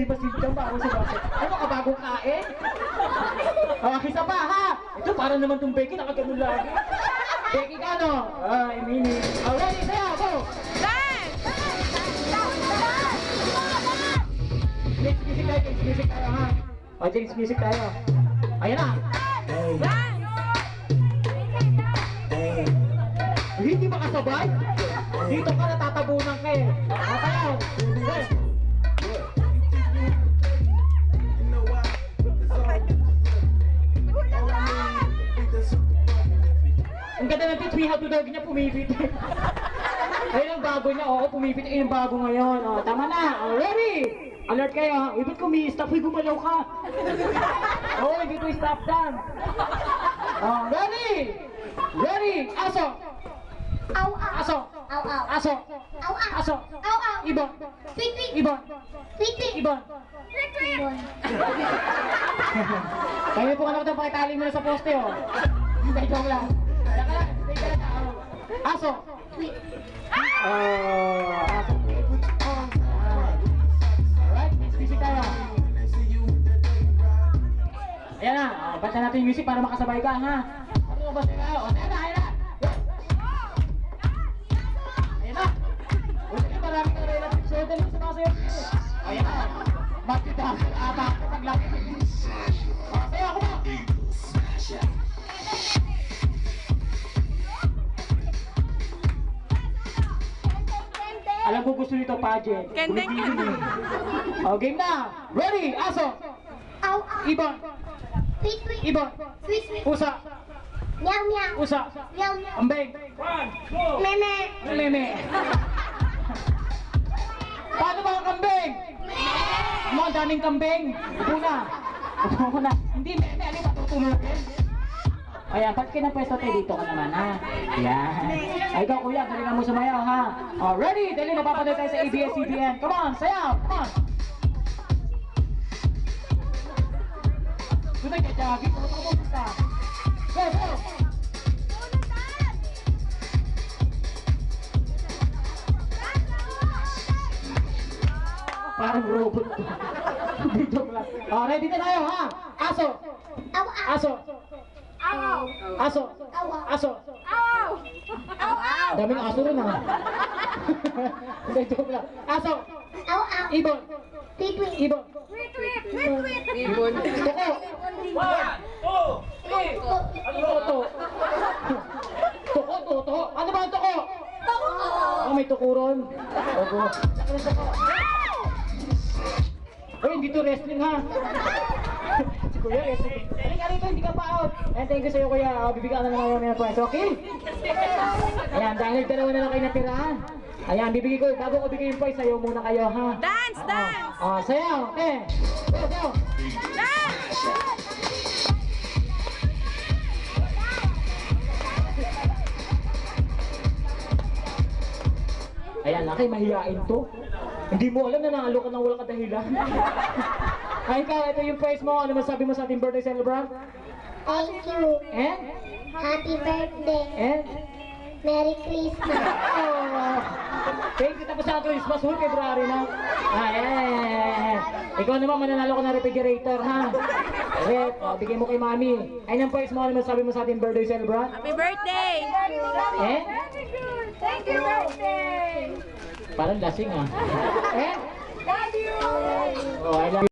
basil dyan ba? Ano sa basil? Ano ka bagong kain? Isa pa ha! Ito para naman itong Becky, nakaganon lagi. Becky ka no? Mini. Ready, saya, go! Next music tayo, next music tayo ha. Next music tayo. Ayan na! Hindi makasabay? Dito ka natatabunan ka eh. Tayo! Ang ganda ng titwiha tudog niya, pumipit. Ayun ang bago niya, oo, pumipit. Ayun ang bago ngayon. Tama na, ready? Alert kayo ha. Uy, ba't stop? Uy, gumalaw ka. Oo, hindi ko stop down. Ready? Ready? Aso! Aw, aw. Aso! Aw, aw. Aso! Aw, aw. Aso! Aw, aw. Ibon! Tweet, tweet. Ibon! Tweet, tweet. Ibon! Tweet, tweet. Kaya po ka naman itong pakitali mo na sa poste oh. Hindi, joke lang. Saka lang, stay ka lang. Aso! Tweet. Aso! Alright, next music tayo. Ayan na, basta natin yung music para makasabay ka ha. Ano ba sila? Ayan na, ayan na! Ayan na! Sige, marami kang relative show. Dali mo sa mga sayo. Ayan na! Makita ang atak ko paglaki. Sayo ako ba? Alam ko gusto nito pageant. Kendeng, kendeng. Game na! Ready! Aso! Aw, aw. Ibon! Tweet, tweet. Ibon! Tweet, tweet. Pusa! Meow, meow. Pusa! Meow, meow. Ambeng! Meme. Meme! Paano ba ang kambing? Ano, ang daming kambing! Upo na! Upo na! Hindi, meme! Ano ba tutulogin? Ayan, pag kinapwesto tayo dito ka naman ha. Ayan. Ay, ikaw kuya, galingan mo sumayaw ha. Ready? Dali, mapapanood tayo sa ABS-CBN. Come on, sayaw! Come on! Doon tayo kajagi. Kung ako basta. Go, go! Parang robot to. Dito lang. Ready na tayo ha. Aso! Aw, aw. Aso! Aw. Aso! Aw, aw. Aso! Aw. Aw, aw. Daming aso rin ha. Hindi, joke lang. Aso! Aw, aw. Ibon! Tweet, tweet. Ibon! Tweet, tweet. Tweet, tweet. Ibon. Toko! Toto! Toko! Ano ba ang toko? May tukuron. Opo. Uy, hindi to wrestling ha. Si Kuya wrestling. Halika rito, hindi ka pa out. Ayan, thank you sa'yo Kuya. Bibigyan ka na naman ng prize, okay? Ayan, dahil dalawa na lang kayo natira. Ayan, bibigay ko. Bago ko bigay yung prize, sayo muna kayo ha. Dance, dance! Sayaw, okay. Sayaw. Dance! Ayan, nakay mahihain to. Hindi mo alam na nangalo ka nang wala kadahilan. Ay ka, ito yung prize mo. Ano masabi mo sa ating birthday celebrant? Thank you. And? Happy birthday. And? Merry Christmas. Thank you. Tapos sa Christmas, February na. Ikaw naman, mananalo ka ng refrigerator, ha? Rep, bigay mo kay Mami. Ay, ang prize mo, ano masabi mo sa ating birthday celebrant? Happy birthday! Eh? Thank you, birthday. Parang lasing, ha? Eh? Love you. Oh, I love you.